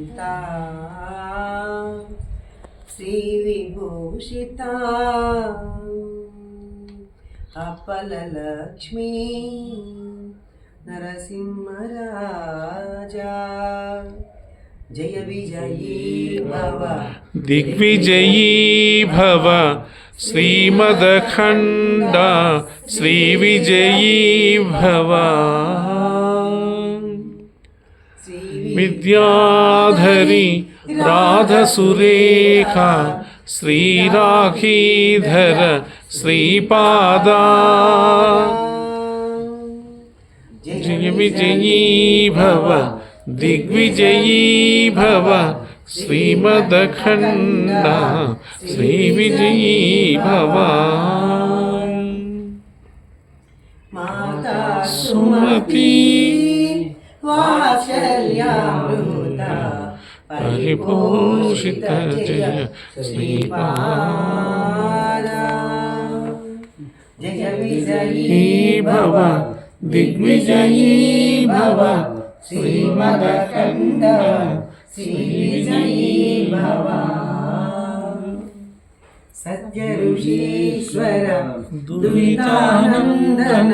कान्ता श्रीविभूषिता अपललक्ष्मी नरसिंहराजा जय विजयी भव दिग्विजयी भव श्रीमदखण्ड श्रीविजयी भव विद्याधरी राधसुरेखा श्रीराखीधर श्रीपादा जय विजयी भव दिग्विजयी भव श्रीमदखण्ड श्रीविजयी भव माता सुमती वात्सल्यामृता परिपोषित जय श्रीपादा जय विजयी भव दिग्विजयी भव श्रीमदखण्ड श्रीविजयी भव सत्य ऋषीश्वर दुरितानन्दन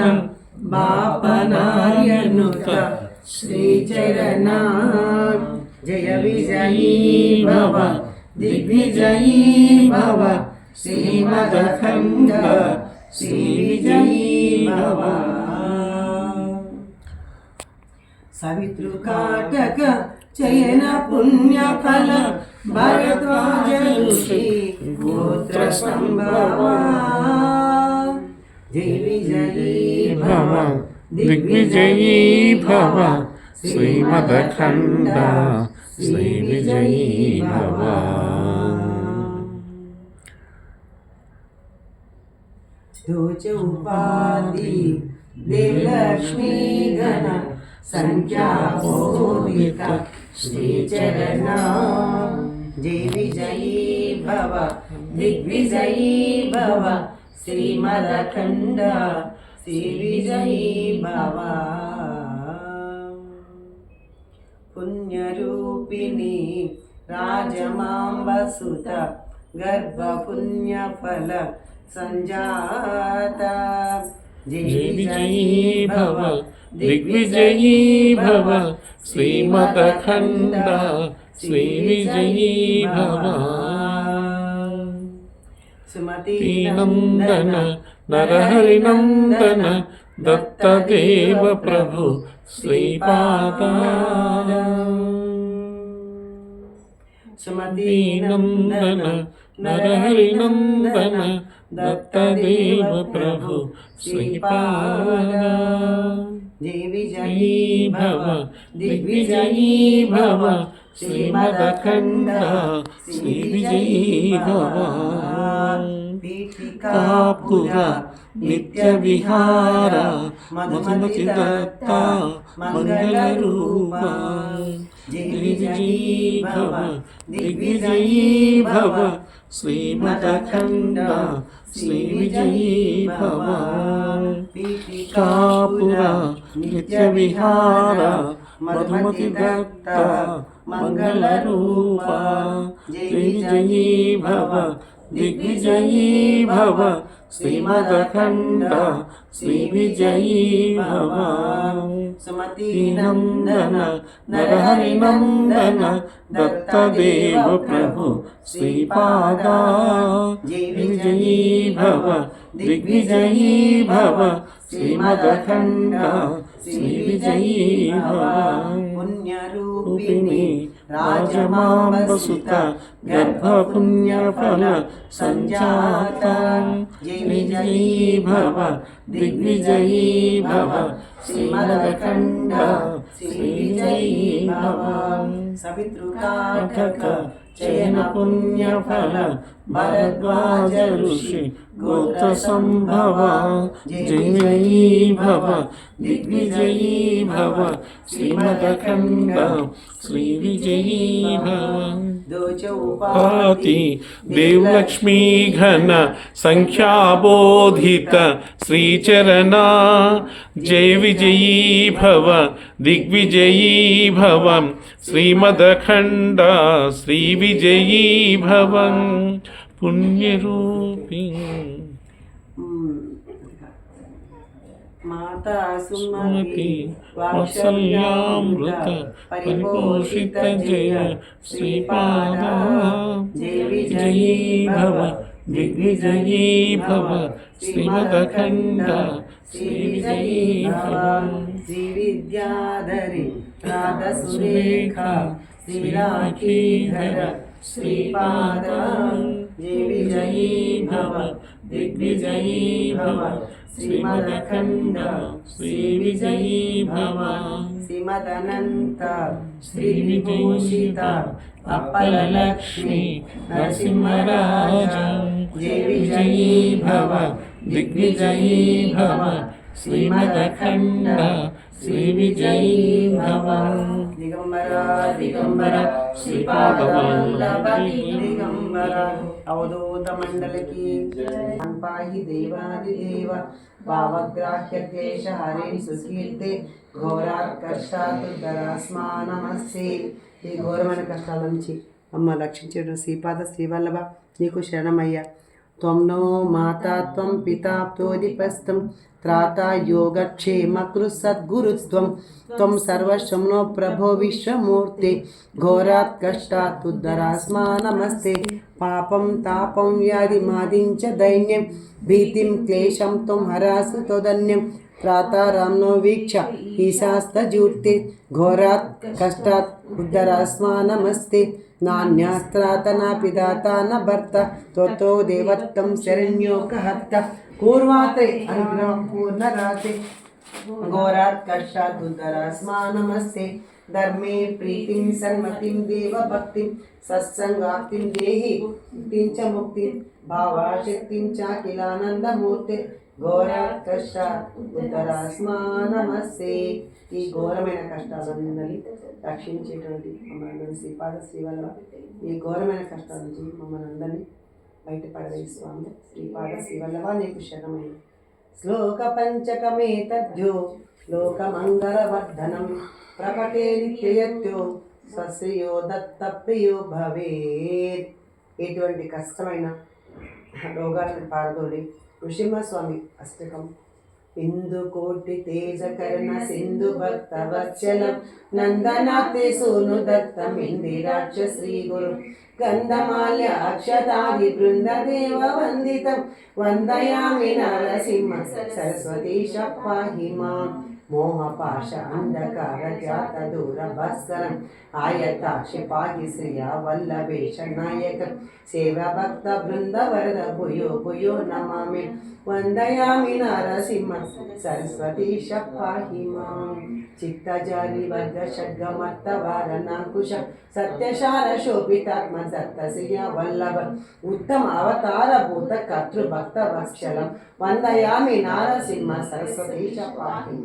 बापनार्यनुत श्रीचरणा जय विजयी भव दिग्विजयी भव श्रीमदखण्ड श्रीविजयी भव सवितृकाटक चयन पुण्यफल भरद्वाज ऋषि गोत्र संभवा जय विजयी भव दिग्विजयी भव श्रीमदखण्ड श्रीविजयी भव दोच उपाधि देवलक्ष्मी गण संख्याबोधित श्रीचरणा जय विजयी भव दिग्विजयी भव श्रीमदखण्ड श्रीविजयी भव पुण्यरूपिणी राजमाम्बसुत गर्भपुण्यफल संजाता जय विजयी भव दिग्विजयी भव श्रीमदखण्ड श्रीविजयी भव सुमतीनन्दन नरहरिनन्दन दत्तदेव प्रभु श्रीपादा सुमतीनन्दन नरहरिनन्दन दत्तदेव प्रभु श्रीपादा जय विजयी भव दिग्विजयी भव श्रीमदखण्ड श्रीविजयी भव पीठिकापुरा नित्यविहार मधुमति दत्ता मङ्गलरूपा जय विजयी भव दिग्विजयी भव श्रीमदखण्ड श्रीविजयी भव पीठिकापुरा नित्यविहार मधुमति दत्ता मङ्गलरूपा जय विजयी भव दिग्विजयी भव श्रीमदखण्ड श्रीविजयी भव सुमतीनन्दन नरहरिनन्दन दत्तदेव प्रभु श्रीपादा जय विजयी भव दिग्विजयी भव श्रीमदखण्ड श्रीविजयी भव पुण्यरूपिणी राजमाम्बसुत गर्भपुण्यफल संजाता जय विजयी भव दिग्विजयी भव श्रीमदखण्ड श्रीविजयी भव सवितृकाटक चयन पुण्यफल भरद्वाज ऋषि गोत्र संभवा जय विजयी भव दिग्विजयी भव श्रीमदखण्ड श्रीविजयी भव दोचौपाति देवलक्ष्मी घन संख्याबोधित श्रीचरणा जय विजयी भव दिग्विजयी దిగ్విజయీ భవ శ్రీమదఖండ శ్రీ విజయీ భవ పుణ్యరూపి మాతా సుమతి సుమతి వాత్సల్యామృత పరిపోషిత జయ శ్రీపాద జయ విజయీ భవ దిగ్విజయీ భవ శ్రీమదఖండ శ్రీ విజయీ భవ శ్రీ విద్యాధరి రాధ సురేఖ శ్రీరాఖీధర శ్రీపాద జయ విజయీ భవ దిగ్విజయీ భవ శ్రీమదఖండ శ్రీ విజయీ భవ శ్రీమదనంత శ్రీ విభూషిత అప్పలలక్ష్మి నరసింహరాజ జయ విజయీ భవ దిగ్విజయీ భవ శ్రీమదఖండ శ్రీ విజయీ భవ దిగంబర దిగంబర శ్రీపాదవల్లభ దిగంబర అవధూత మండలకి పాహి దేవాదిదేవ భావగ్రాహ్య క్లేశ హరే సుకీర్తే ఘోరాకర్షాతురస్మానమస్తే. ఈ ఘోరమైన కష్టాల నుంచి అమ్మ రక్షించడం శ్రీపాద శ్రీవల్లభ నీకు శరణమయ్యా. త్వం నో మాతా త్వం పితా ప్రోదిపస్తం త్రాతా యోగక్షేమకృ సద్గురుత్వం త్వం సర్వస్వం నో ప్రభో విశ్వమూర్తి ఘోరాత్ కష్టాత్ ఉద్ధరాస్మానమస్తే. పాపం తాపం వ్యాధి మాదించ దైన్యం భీతిం క్లేశం త్వం హరాసు తోదన్యం త్రాతారామ్నో వీక్ష ఈశాస్తజూర్తే ఘోరాత్ కష్టాత్ ఉద్ధరాస్మానమస్తే. నాన్యాస్త్రాత నా పిదాత న భర్త త్వతో దేవత్తం శరణ్యోకహర్త పూర్వాతే అనుగ్రహం పూర్ణరాతే ఘోరాత్ కష్టాత్ ఉద్ధరాస్మానమస్తే. ధర్మే ప్రీతిం సన్మతిం దేవ భక్తిం సత్సంగాప్తిం దేహి ముక్తిం చ ముక్తిం భావాశక్తిం చ కిలానందమూర్తే ఘోరాత్ కష్టాత్ ఉద్ధరాస్మానమస్తే. ఈ ఘోరమైన కష్టాలన్నీ రక్షించేటువంటి మమ్మల్ని శ్రీపాద శ్రీవల్లభ ఈ ఘోరమైన కష్టాల నుంచి మమ్మల్ని అందరినీ బయటపడవే స్వామి. శ్రీపాద శ్రీవల్లభ నీకు శరణమైన. శ్లోక పంచకమేతద్యో లోకమంగళవర్ధనం ప్రకటే నిత్యయత్యో స్వశ్రియో దత్త ప్రియో భవేత్. ఎటువంటి కష్టమైన రోగాలను పారదోడి నృసింహస్వామి అష్టకం. ఇందు కోటి తేజ కర్ణ సింధు భక్త వత్సలం నందనాథే సోను దత్తం ఇందిరాక్ష శ్రీ గురు గంధమాల్య అక్షతాది బృందదేవ వందితం వందయామి నరసింహ సరస్వతీశ పాహి మాం. మోహపాశ అంధకార జాత దూర భాస్కరం ఆయతాక్ష పాహి శ్రియ వల్లభేష నాయక సేవ భక్త బృంద వరద భూయో భూయో నమామి వందయామి నరసింహ సరస్వతీశ పాహి మాం. చిత్తజాలి వర్గ షడ్గమత్త వారణాంకుశ సత్యశాల శోభితాత్మ దత్త శ్రియ వల్లభ ఉత్తమ అవతార భూత కర్తృ భక్త వత్సలం వందయామి నారసింహ సరస్వతీశ పాహి.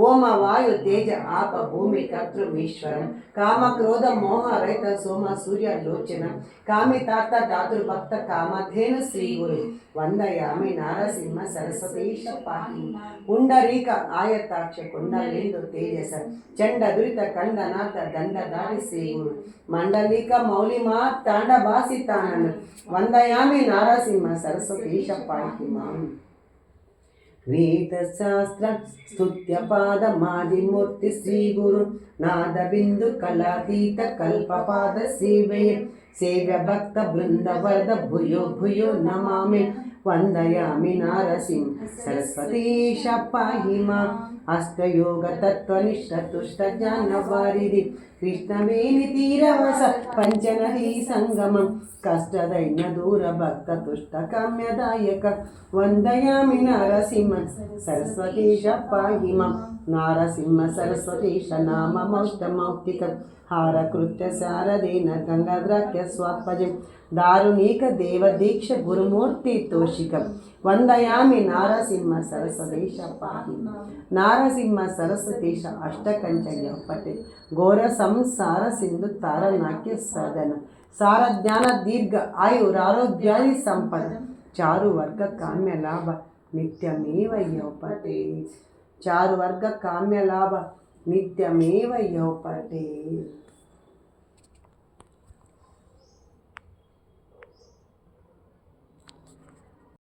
ఓమ వాయు తేజ ఆప భూమి కర్తృమీశ్వరం కామ క్రోధ మోహ రహిత సోమ సూర్య లోచనం కామితార్థ దాతృభక్త కామధేను శ్రీ గురు వందయామి నారసింహ సరస్వతీశ పాహి. పుండరీక ఆయతాక్ష కుండలేందు తేజస చండ దురిత కండనాథ దండధారి శ్రీ గురు మండలిక మౌలిమా తాండభాసి తానను వందయామి నారసింహ సరస్వతీశ పాహి మాం. వేదశాస్త్ర స్తుత్య పాదమాదిమూర్తి శ్రీ గురు నాద బిందు కళాతీత కల్పపాద సేవయ సేవ్య భక్త బృంద వరద భూయో భూయో నమామి వందయామి నారసింహ సరస్వతీశ పాహి మాం. అష్టయోగ తత్వనిష్ట తుష్ట జ్ఞాన వారిది కృష్ణవేణి తీరవస పంచనదీ సంగమం కష్టదైన్య దూర భక్త తుష్ట కామ్యదాయక వందయామి నారసింహ సరస్వతీశ పాహి మాం. నారసింహ సరస్వతీశ నామమౌష్టమౌక్తిక హారకృత్య శారదేన గంగాద్రాఖ్య స్వాత్పజం దారుణీక దేవదీక్ష గురుమూర్తి తోషికం వందయామి నారసింహ సరస్వతీశ పాహి. నారసింహ సరస్వతీశ అష్టకంచయ పటే ఘోర సంసార సింధు తారనాట్య సదన సార జ్ఞాన దీర్ఘ ఆయురారోగ్యాది సంపద చారు వర్గ కామ్య లాభ నిత్యమేవయ్య పటే. చారు వర్గ కామ్య లాభ నిత్యమేవ యో పటే.